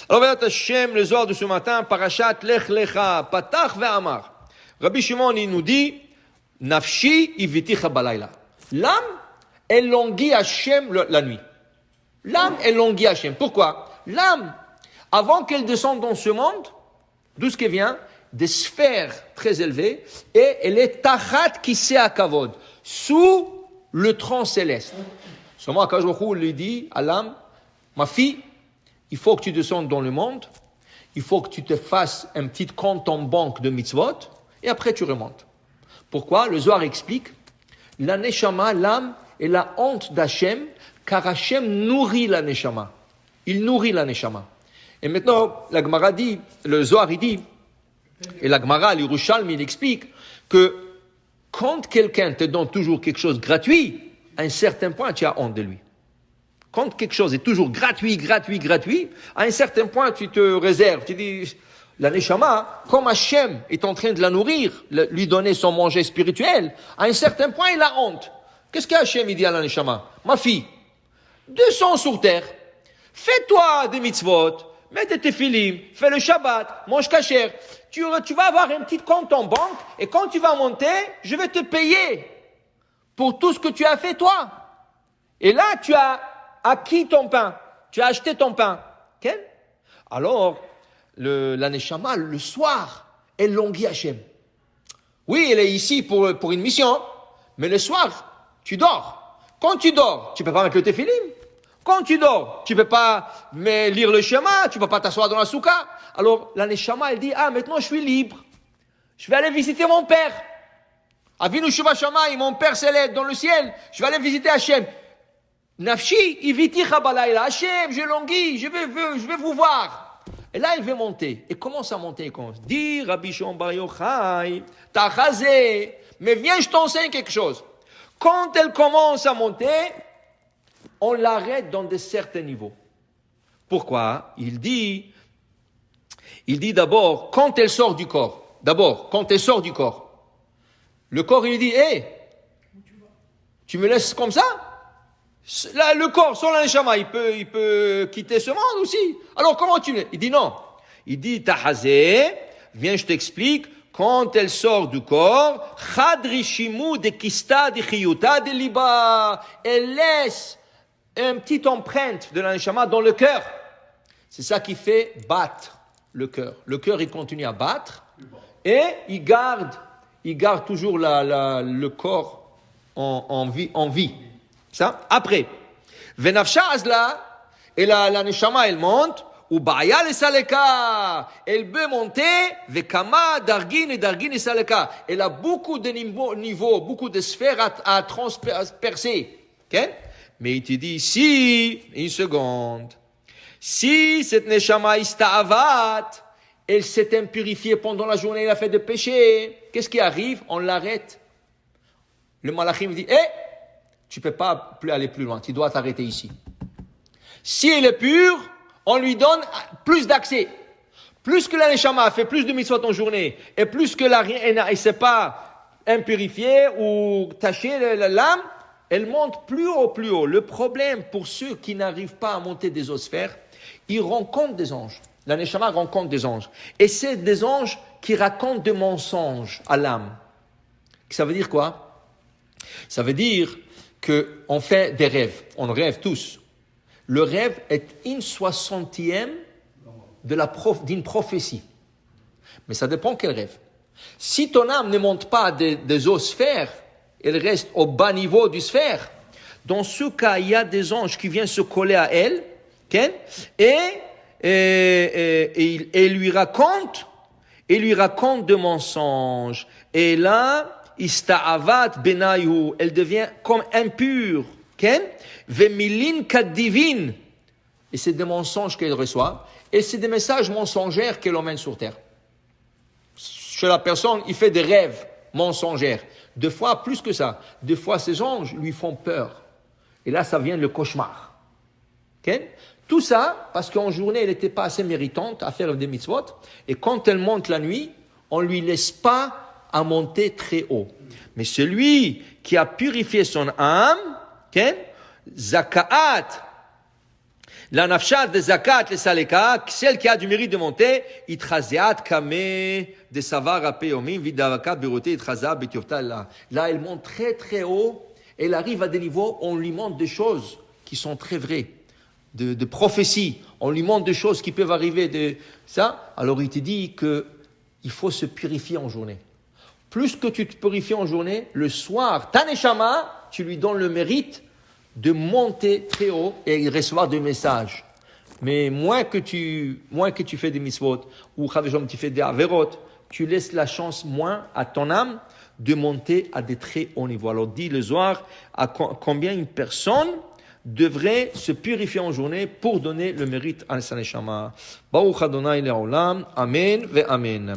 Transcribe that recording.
Alors, Bezrat Hashem, le Zohar de ce matin, Parashat Lech Lecha, Patach ve'amar. Rabbi Shimon, il nous dit, Nafshi iviticha balayla. L'âme, elle languit Hashem la nuit. L'âme, elle languit Hashem. Pourquoi? L'âme, avant qu'elle descende dans ce monde, d'où ce qui vient? Des sphères très élevées, et elle est tachat kisei hakavod, sous le tronc céleste. Seulement, Akadosh Baruch Hu lui dit à l'âme, ma fille, il faut que tu descendes dans le monde, il faut que tu te fasses un petit compte en banque de mitzvot, et après tu remontes. Pourquoi? Le Zohar explique, la neshama, l'âme, est la honte d'Hachem, car Hachem nourrit la neshama. Il nourrit la neshama. Et maintenant, la Gemara dit, le Zohar il dit, et la Gemara, l'Yerushalmi, il explique que quand quelqu'un te donne toujours quelque chose gratuit, à un certain point, tu as honte de lui. Quand quelque chose est toujours gratuit, à un certain point, tu te réserves. Tu dis, la neshama, comme Hachem est en train de la nourrir, lui donner son manger spirituel, à un certain point, il a honte. Qu'est-ce qu'Hachem dit à la neshama? Ma fille, descends sur terre, fais-toi des mitzvot, mets tes tefillim, fais le Shabbat, mange kasher. Tu vas avoir un petit compte en banque, et quand tu vas monter, je vais te payer pour tout ce que tu as fait toi. Et là, tu as acquis ton pain, tu as acheté ton pain. Okay? Alors, la neshama, le soir, elle languit Hachem. Oui, elle est ici pour une mission, mais le soir, tu dors. Quand tu dors, tu peux pas mettre le tefillim. Quand tu dors, tu peux pas lire le schéma, tu peux pas t'asseoir dans la souka. Alors, la neshama, elle dit, maintenant je suis libre. Je vais aller visiter mon père. Avinu Shuva Shammai, mon père céleste dans le ciel. Je vais aller visiter Hachem. Nafshi, iviticha balayla. Hachem, je languis, je vais vous voir. Et là, elle veut monter. Et commence à monter. Elle commence. Dis, Rabbi Shimon Bar Yochai, t'as rasé. Mais viens, je t'enseigne quelque chose. Quand elle commence à monter, on l'arrête dans de certains niveaux. Pourquoi? Il dit d'abord, quand elle sort du corps. Le corps, il dit, tu me laisses comme ça? Là, le corps, sans la neshama, il peut quitter ce monde aussi. Alors, comment tu me laisses? Il dit non. Il dit, tahazé, viens, je t'explique, quand elle sort du corps, chadrishimu de kista de chiyuta de liba, elle laisse une petite empreinte de la neshama dans le cœur. C'est ça qui fait battre le cœur. Le cœur, il continue à battre, et il garde toujours le corps en vie. Ça? Après, Venafsha azla, et la neshama, elle monte, ou ba'ya le saleka, elle peut monter, vekama dargin et saleka. Elle a beaucoup de niveaux, beaucoup de sphères à transpercer. Okay? Mais il te dit, si, une seconde, si cette neshama ista'avat, elle s'est impurifiée pendant la journée, elle a fait des péchés. Qu'est-ce qui arrive? On l'arrête. Le malachim dit, tu peux pas aller plus loin, tu dois t'arrêter ici. Si elle est pure, on lui donne plus d'accès. Plus que la neshama a fait plus de mitzvot en journée, et plus que elle ne s'est pas impurifiée ou tachée l'âme, elle monte plus haut. Le problème pour ceux qui n'arrivent pas à monter des osphères, ils rencontrent des anges. La neshama rencontre des anges. Et c'est des anges qui racontent des mensonges à l'âme. Ça veut dire quoi? Ça veut dire qu'on fait des rêves. On rêve tous. Le rêve est 1/60 d'une prophétie. Mais ça dépend quel rêve. Si ton âme ne monte pas des osphères, elle reste au bas niveau du sphère. Dans ce cas, il y a des anges qui viennent se coller à elle, okay? Et lui raconte de mensonges. Et là, ista'avat benayu, elle devient comme impure. Vemilin kadivin. Et c'est des mensonges qu'elle reçoit. Et c'est des messages mensongers qu'elle emmène sur terre. Chez la personne, il fait des rêves mensongers. Deux fois, plus que ça. Deux fois, ces anges lui font peur. Et là, ça vient le cauchemar. Tout ça, parce qu'en journée, elle n'était pas assez méritante à faire des mitzvot. Et quand elle monte la nuit, on ne lui laisse pas à monter très haut. Mais celui qui a purifié son âme, Zakaat, La nafshat de zakat le saleka, celle qui a du mérite de monter, itchazeat kame de savar apeyomim vidavaka berote itchaza betiofta là. Là, elle monte très très haut, elle arrive à des niveaux, on lui montre des choses qui sont très vraies, de prophéties, on lui montre des choses qui peuvent arriver de ça. Alors il te dit que il faut se purifier en journée. Plus que tu te purifies en journée, le soir, ta neshama, tu lui donnes le mérite de monter très haut et recevoir des messages. Mais moins que tu fais des mitzvot, ou tu fais des averot, tu laisses la chance moins à ton âme de monter à des très hauts niveaux. Alors dis le soir à combien une personne devrait se purifier en journée pour donner le mérite à sa neshama. Baruch Adonai le'olam. Amen ve amen.